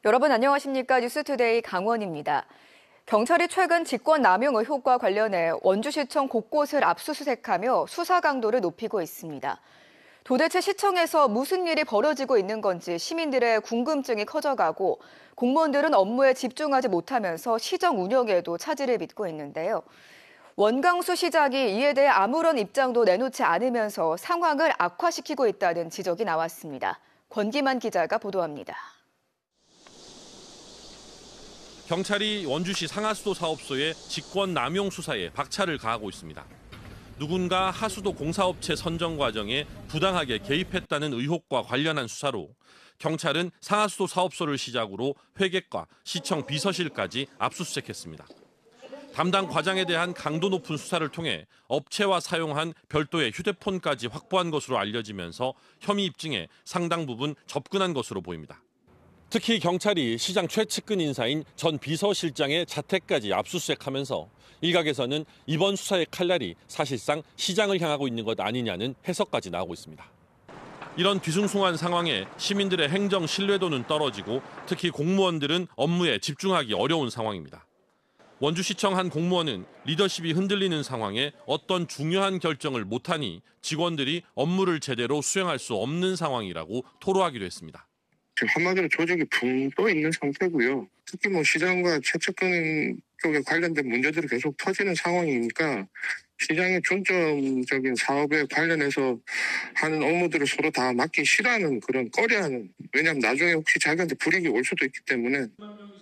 여러분 안녕하십니까? 뉴스투데이 강원입니다. 경찰이 최근 직권남용 의혹과 관련해 원주시청 곳곳을 압수수색하며 수사 강도를 높이고 있습니다. 도대체 시청에서 무슨 일이 벌어지고 있는 건지 시민들의 궁금증이 커져가고 공무원들은 업무에 집중하지 못하면서 시정 운영에도 차질을 빚고 있는데요. 원광수 시장이 이에 대해 아무런 입장도 내놓지 않으면서 상황을 악화시키고 있다는 지적이 나왔습니다. 권기만 기자가 보도합니다. 경찰이 원주시 상하수도 사업소의 직권남용 수사에 박차를 가하고 있습니다. 누군가 하수도 공사업체 선정 과정에 부당하게 개입했다는 의혹과 관련한 수사로 경찰은 상하수도 사업소를 시작으로 회계과 시청 비서실까지 압수수색했습니다. 담당 과장에 대한 강도 높은 수사를 통해 업체와 사용한 별도의 휴대폰까지 확보한 것으로 알려지면서 혐의 입증에 상당 부분 접근한 것으로 보입니다. 특히 경찰이 시장 최측근 인사인 전 비서실장의 자택까지 압수수색하면서 일각에서는 이번 수사의 칼날이 사실상 시장을 향하고 있는 것 아니냐는 해석까지 나오고 있습니다. 이런 뒤숭숭한 상황에 시민들의 행정 신뢰도는 떨어지고 특히 공무원들은 업무에 집중하기 어려운 상황입니다. 원주시청 한 공무원은 리더십이 흔들리는 상황에 어떤 중요한 결정을 못하니 직원들이 업무를 제대로 수행할 수 없는 상황이라고 토로하기도 했습니다. 지금 한마디로 조직이 붕 떠 있는 상태고요. 특히 시장과 최측근 쪽에 관련된 문제들이 계속 터지는 상황이니까 시장의 중점적인 사업에 관련해서 하는 업무들을 서로 다 맡기 싫어하는 그런 꺼려하는, 왜냐하면 나중에 혹시 자기한테 불이익이 올 수도 있기 때문에.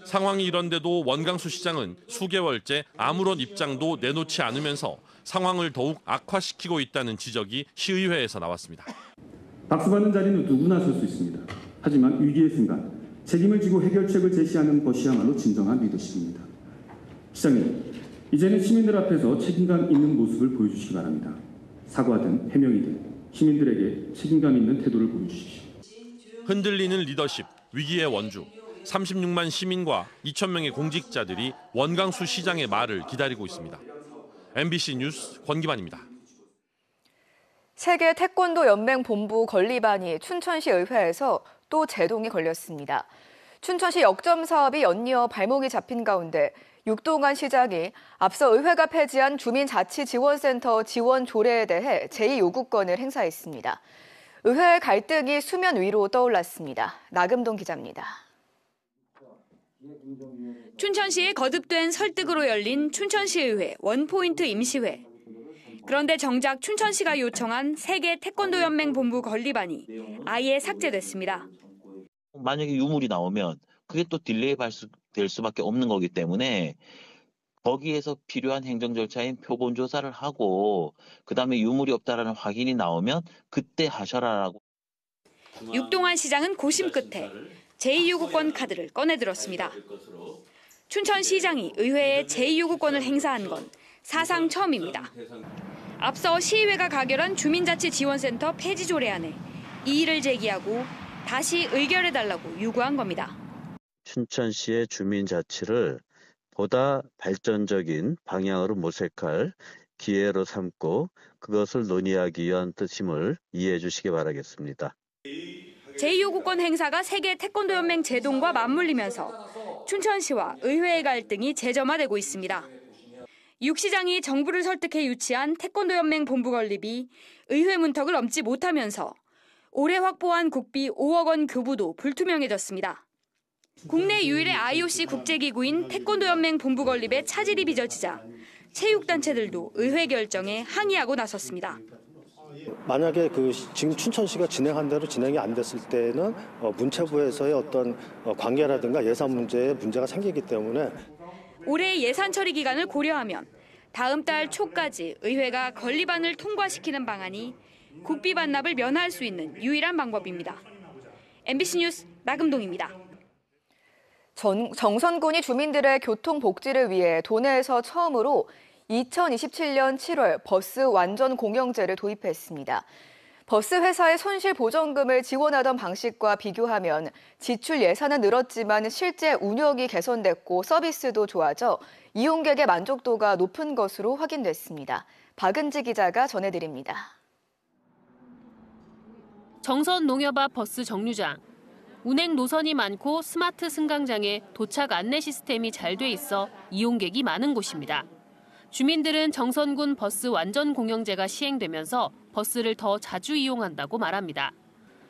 상황이 이런데도 원광수 시장은 수개월째 아무런 입장도 내놓지 않으면서 상황을 더욱 악화시키고 있다는 지적이 시의회에서 나왔습니다. 박수받는 자리는 누구나 설 수 있습니다. 하지만 위기의 순간 책임을 지고 해결책을 제시하는 것이야말로 진정한 리더십입니다. 시장님, 이제는 시민들 앞에서 책임감 있는 모습을 보여주시기 바랍니다. 사과든 해명이든 시민들에게 책임감 있는 태도를 보여주십시오. 흔들리는 리더십, 위기의 원주. 36만 시민과 2,000명의 공직자들이 원광수 시장의 말을 기다리고 있습니다. MBC 뉴스 권기만입니다. 세계 태권도 연맹 본부 건립안이 춘천시 의회에서 또 제동이 걸렸습니다. 춘천시 역점 사업이 연이어 발목이 잡힌 가운데 육동환 시장이 앞서 의회가 폐지한 주민자치지원센터 지원 조례에 대해 제2요구권을 행사했습니다. 의회의 갈등이 수면 위로 떠올랐습니다. 나금동 기자입니다. 춘천시에 거듭된 설득으로 열린 춘천시의회 원포인트 임시회. 그런데 정작 춘천시가 요청한 세계 태권도 연맹 본부 건립안이 아예 삭제됐습니다. 만약에 유물이 나오면 그게 또 딜레이 될 수밖에 없는 거기 때문에 거기에서 필요한 행정 절차인 표본 조사를 하고 그다음에 유물이 없다라는 확인이 나오면 그때 하셔라라고. 육동환 시장은 고심 끝에 제2요구권 카드를 꺼내들었습니다. 춘천시장이 의회에 제2요구권을 행사한 건 사상 처음입니다. 앞서 시의회가 가결한 주민자치지원센터 폐지 조례안에 이의를 제기하고 다시 의결해달라고 요구한 겁니다. 춘천시의 주민자치를 보다 발전적인 방향으로 모색할 기회로 삼고 그것을 논의하기 위한 뜻임을 이해해 주시기 바라겠습니다. 제2요구권 행사가 세계 태권도 연맹 제동과 맞물리면서 춘천시와 의회의 갈등이 재점화되고 있습니다. 육 시장이 정부를 설득해 유치한 태권도 연맹 본부 건립이 의회 문턱을 넘지 못하면서 올해 확보한 국비 5억 원 교부도 불투명해졌습니다. 국내 유일의 IOC 국제기구인 태권도 연맹 본부 건립에 차질이 빚어지자 체육단체들도 의회 결정에 항의하고 나섰습니다. 만약에 지금 춘천시가 진행한 대로 진행이 안 됐을 때는 문체부에서의 어떤 관계라든가 예산 문제에 문제가 생기기 때문에 올해 예산 처리 기간을 고려하면 다음 달 초까지 의회가 건립안을 통과시키는 방안이 국비 반납을 면할 수 있는 유일한 방법입니다. MBC 뉴스 나금동입니다. 정선군이 주민들의 교통 복지를 위해 도내에서 처음으로 2027년 7월 버스 완전 공영제를 도입했습니다. 버스 회사의 손실 보전금을 지원하던 방식과 비교하면 지출 예산은 늘었지만 실제 운영이 개선됐고 서비스도 좋아져 이용객의 만족도가 높은 것으로 확인됐습니다. 박은지 기자가 전해드립니다. 정선 농협 앞 버스 정류장. 운행 노선이 많고 스마트 승강장에 도착 안내 시스템이 잘 돼 있어 이용객이 많은 곳입니다. 주민들은 정선군 버스 완전 공영제가 시행되면서 버스를 더 자주 이용한다고 말합니다.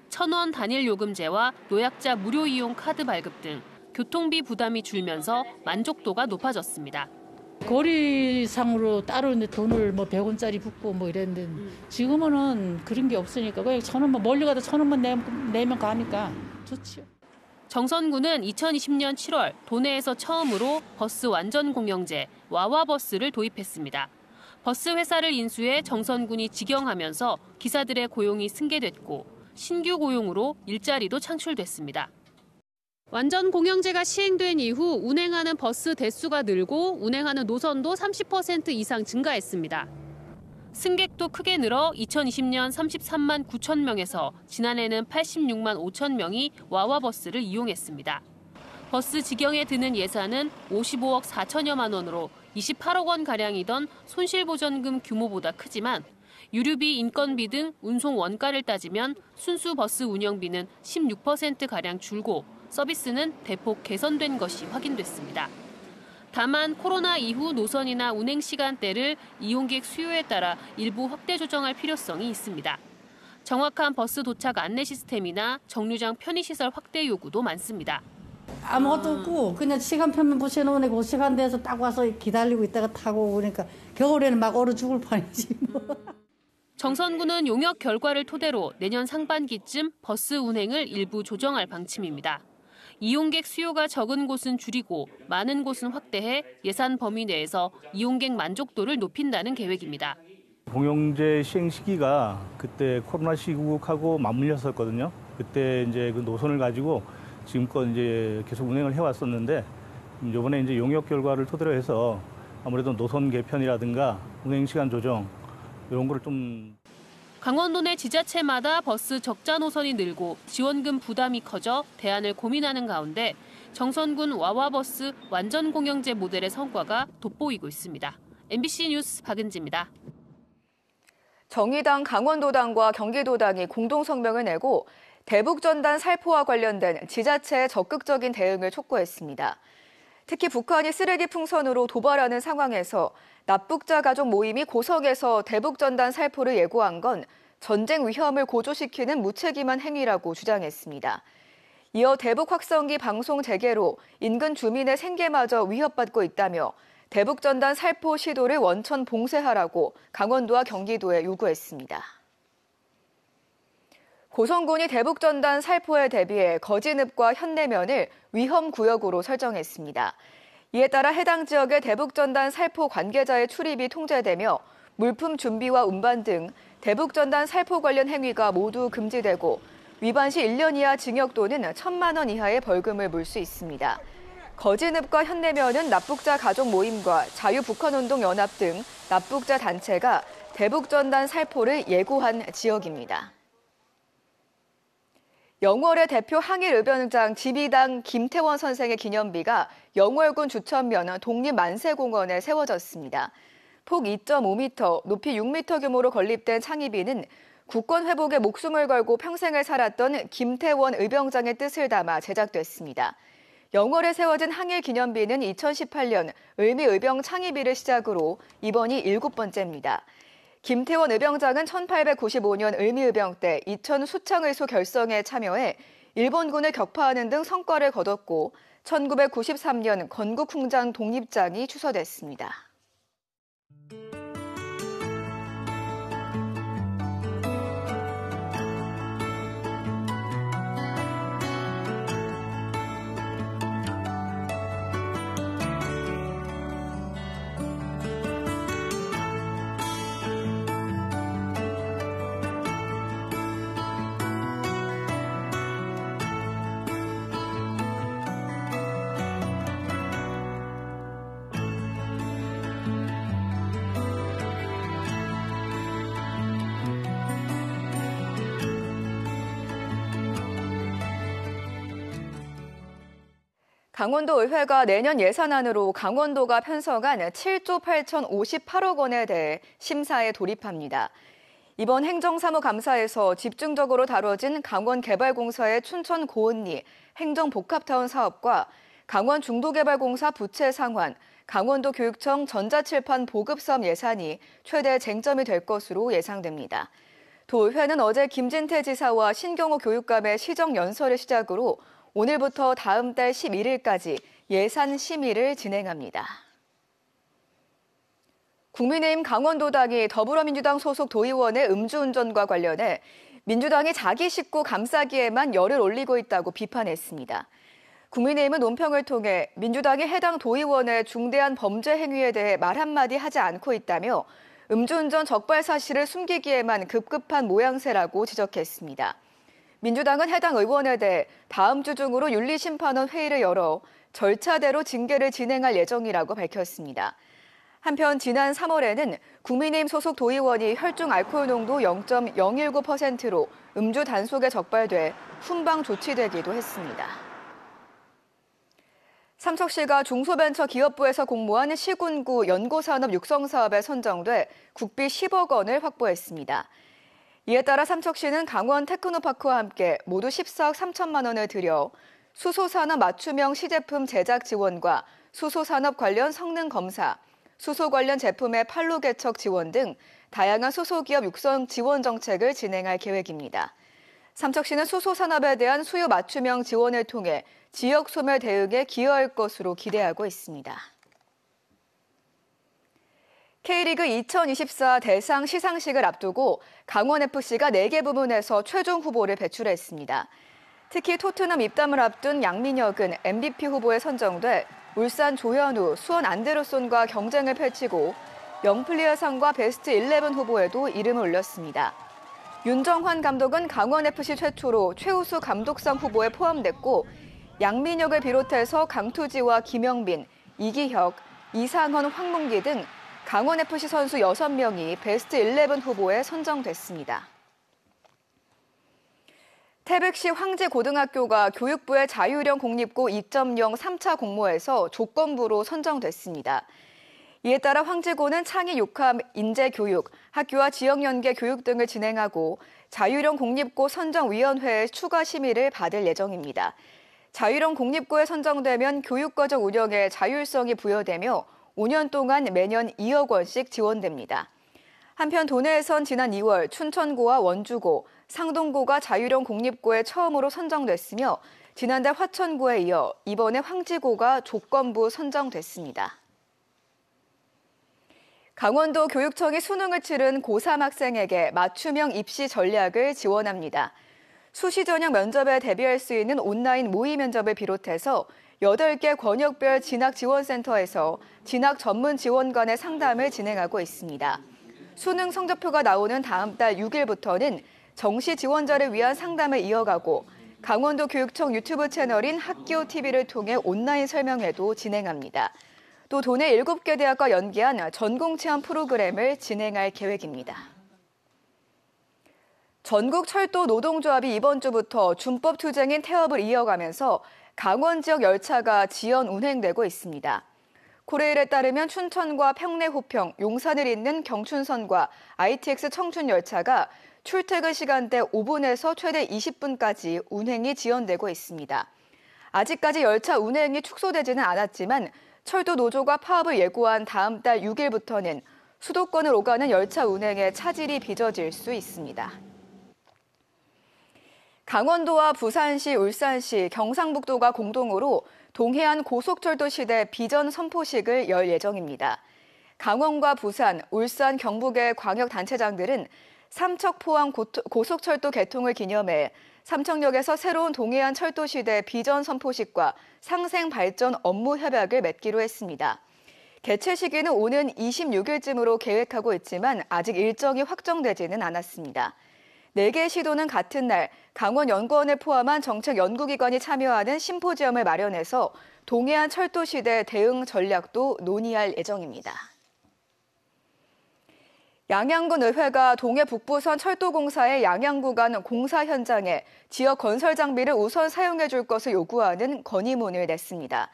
1,000원 단일 요금제와 노약자 무료 이용 카드 발급 등 교통비 부담이 줄면서 만족도가 높아졌습니다. 거리상으로 따로 돈을 100원짜리 붓고 이랬는데 지금은 그런 게 없으니까 그냥 1,000원만 멀리 가도 1,000원만 내면 가니까 좋지요. 정선군은 2020년 7월 도내에서 처음으로 버스 완전 공영제 와와버스를 도입했습니다. 버스 회사를 인수해 정선군이 직영하면서 기사들의 고용이 승계됐고 신규 고용으로 일자리도 창출됐습니다. 완전 공영제가 시행된 이후 운행하는 버스 대수가 늘고 운행하는 노선도 30% 이상 증가했습니다. 승객도 크게 늘어 2020년 33만 9천 명에서 지난해는 86만 5천 명이 와와버스를 이용했습니다. 버스 직영에 드는 예산은 55억 4천여만 원으로 28억 원가량이던 손실보전금 규모보다 크지만 유류비, 인건비 등 운송 원가를 따지면 순수 버스 운영비는 16%가량 줄고 서비스는 대폭 개선된 것이 확인됐습니다. 다만 코로나 이후 노선이나 운행 시간대를 이용객 수요에 따라 일부 확대 조정할 필요성이 있습니다. 정확한 버스 도착 안내 시스템이나 정류장 편의시설 확대 요구도 많습니다. 아무것도 없고 그냥 시간표만 보시는 그 시간대에서 딱 와서 기다리고 있다가 타고 오니까 겨울에는 막 얼어 죽을 판이지 뭐. 정선군은 용역 결과를 토대로 내년 상반기쯤 버스 운행을 일부 조정할 방침입니다. 이용객 수요가 적은 곳은 줄이고 많은 곳은 확대해 예산 범위 내에서 이용객 만족도를 높인다는 계획입니다. 공영제 시행 시기가 그때 코로나 시국하고 맞물렸었거든요. 그때 이제 그 노선을 가지고 지금껏 이제 계속 운행을 해왔었는데 이번에 이제 용역 결과를 토대로 해서 아무래도 노선 개편이라든가 운행 시간 조정 이런 거를 좀. 강원도 내 지자체마다 버스 적자 노선이 늘고 지원금 부담이 커져 대안을 고민하는 가운데 정선군 와와버스 완전 공영제 모델의 성과가 돋보이고 있습니다. MBC 뉴스 박은지입니다. 정의당 강원도당과 경기도당이 공동 성명을 내고 대북전단 살포와 관련된 지자체의 적극적인 대응을 촉구했습니다. 특히 북한이 쓰레기 풍선으로 도발하는 상황에서 납북자 가족 모임이 고성에서 대북전단 살포를 예고한 건 전쟁 위험을 고조시키는 무책임한 행위라고 주장했습니다. 이어 대북 확성기 방송 재개로 인근 주민의 생계마저 위협받고 있다며 대북전단 살포 시도를 원천 봉쇄하라고 강원도와 경기도에 요구했습니다. 고성군이 대북전단 살포에 대비해 거진읍과 현내면을 위험구역으로 설정했습니다. 이에 따라 해당 지역의 대북전단 살포 관계자의 출입이 통제되며 물품 준비와 운반 등 대북전단 살포 관련 행위가 모두 금지되고 위반 시 1년 이하 징역 또는 1,000만 원 이하의 벌금을 물 수 있습니다. 거진읍과 현내면은 납북자 가족 모임과 자유북한운동연합 등 납북자 단체가 대북전단 살포를 예고한 지역입니다. 영월의 대표 항일의병장 지비당 김태원 선생의 기념비가 영월군 주천면 독립만세공원에 세워졌습니다. 폭 2.5m, 높이 6m 규모로 건립된 창의비는 국권 회복에 목숨을 걸고 평생을 살았던 김태원 의병장의 뜻을 담아 제작됐습니다. 영월에 세워진 항일 기념비는 2018년 을미의병 창의비를 시작으로 이번이 7번째입니다. 김태원 의병장은 1895년 을미의병 때 이천 수창의소 결성에 참여해 일본군을 격파하는 등 성과를 거뒀고 1993년 건국훈장 독립장이 추서됐습니다. 강원도 의회가 내년 예산안으로 강원도가 편성한 7조 8,058억 원에 대해 심사에 돌입합니다. 이번 행정사무감사에서 집중적으로 다뤄진 강원개발공사의 춘천 고은리 행정복합타운 사업과 강원 중도개발공사 부채 상환, 강원도 교육청 전자칠판 보급사업 예산이 최대 쟁점이 될 것으로 예상됩니다. 도의회는 어제 김진태 지사와 신경호 교육감의 시정연설을 시작으로 오늘부터 다음 달 11일까지 예산 심의를 진행합니다. 국민의힘 강원도당이 더불어민주당 소속 도의원의 음주운전과 관련해 민주당이 자기 식구 감싸기에만 열을 올리고 있다고 비판했습니다. 국민의힘은 논평을 통해 민주당이 해당 도의원의 중대한 범죄 행위에 대해 말 한마디 하지 않고 있다며 음주운전 적발 사실을 숨기기에만 급급한 모양새라고 지적했습니다. 민주당은 해당 의원에 대해 다음 주 중으로 윤리심판원 회의를 열어 절차대로 징계를 진행할 예정이라고 밝혔습니다. 한편 지난 3월에는 국민의힘 소속 도의원이 혈중 알코올 농도 0.019%로 음주 단속에 적발돼 훈방 조치되기도 했습니다. 삼척시가 중소벤처기업부에서 공모한 시군구 연고산업 육성사업에 선정돼 국비 10억 원을 확보했습니다. 이에 따라 삼척시는 강원 테크노파크와 함께 모두 14억 3천만 원을 들여 수소산업 맞춤형 시제품 제작 지원과 수소산업 관련 성능 검사, 수소 관련 제품의 판로 개척 지원 등 다양한 수소기업 육성 지원 정책을 진행할 계획입니다. 삼척시는 수소산업에 대한 수요 맞춤형 지원을 통해 지역 소멸 대응에 기여할 것으로 기대하고 있습니다. K리그 2024 대상 시상식을 앞두고 강원FC가 4개 부문에서 최종 후보를 배출했습니다. 특히 토트넘 입담을 앞둔 양민혁은 MVP 후보에 선정돼 울산 조현우, 수원 안데르손과 경쟁을 펼치고 영플리어상과 베스트 11 후보에도 이름을 올렸습니다. 윤정환 감독은 강원FC 최초로 최우수 감독상 후보에 포함됐고 양민혁을 비롯해서 강투지와 김영빈, 이기혁, 이상헌, 황문기 등 강원FC 선수 6명이 베스트 11 후보에 선정됐습니다. 태백시 황제고등학교가 교육부의 자율형 공립고 2.0 3차 공모에서 조건부로 선정됐습니다. 이에 따라 황제고는 창의 6함 인재교육, 학교와 지역연계 교육 등을 진행하고 자율형 공립고 선정위원회의 추가 심의를 받을 예정입니다. 자율형 공립고에 선정되면 교육과정 운영에 자율성이 부여되며 5년 동안 매년 2억 원씩 지원됩니다. 한편 도내에선 지난 2월 춘천고와 원주고, 상동고가 자율형 공립고에 처음으로 선정됐으며 지난달 화천고에 이어 이번에 황지고가 조건부 선정됐습니다. 강원도 교육청이 수능을 치른 고3 학생에게 맞춤형 입시 전략을 지원합니다. 수시 전형 면접에 대비할 수 있는 온라인 모의 면접을 비롯해서 8개 권역별 진학지원센터에서 진학 전문 지원관의 상담을 진행하고 있습니다. 수능 성적표가 나오는 다음 달 6일부터는 정시 지원자를 위한 상담을 이어가고 강원도 교육청 유튜브 채널인 학교TV를 통해 온라인 설명회도 진행합니다. 또 도내 7개 대학과 연계한 전공체험 프로그램을 진행할 계획입니다. 전국철도노동조합이 이번 주부터 준법 투쟁인 태업을 이어가면서 강원 지역 열차가 지연 운행되고 있습니다. 코레일에 따르면 춘천과 평내 호평, 용산을 잇는 경춘선과 ITX 청춘 열차가 출퇴근 시간대 5분에서 최대 20분까지 운행이 지연되고 있습니다. 아직까지 열차 운행이 축소되지는 않았지만 철도 노조가 파업을 예고한 다음 달 6일부터는 수도권을 오가는 열차 운행에 차질이 빚어질 수 있습니다. 강원도와 부산시, 울산시, 경상북도가 공동으로 동해안 고속철도 시대 비전 선포식을 열 예정입니다. 강원과 부산, 울산, 경북의 광역단체장들은 삼척 포항 고속철도 개통을 기념해 삼척역에서 새로운 동해안 철도 시대 비전 선포식과 상생 발전 업무 협약을 맺기로 했습니다. 개최 시기는 오는 26일쯤으로 계획하고 있지만 아직 일정이 확정되지는 않았습니다. 4개 시도는 같은 날 강원연구원을 포함한 정책 연구기관이 참여하는 심포지엄을 마련해서 동해안 철도 시대 대응 전략도 논의할 예정입니다. 양양군 의회가 동해 북부선 철도공사의 양양 구간 공사 현장에 지역 건설 장비를 우선 사용해 줄 것을 요구하는 건의문을 냈습니다.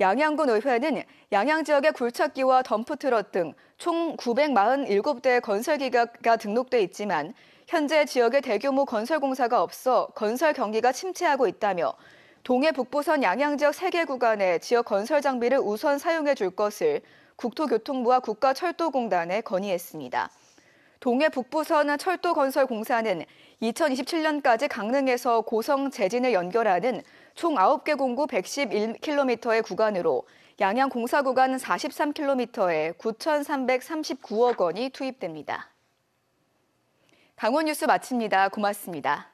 양양군 의회는 양양 지역의 굴착기와 덤프트럭 등 총 947대 건설기계가 등록돼 있지만 현재 지역에 대규모 건설 공사가 없어 건설 경기가 침체하고 있다며 동해 북부선 양양 지역 3개 구간에 지역 건설 장비를 우선 사용해 줄 것을 국토교통부와 국가철도공단에 건의했습니다. 동해 북부선 철도 건설 공사는 2027년까지 강릉에서 고성 제진을 연결하는 총 9개 공구 111km의 구간으로 양양 공사 구간 43km에 9,339억 원이 투입됩니다. 강원 뉴스 마칩니다. 고맙습니다.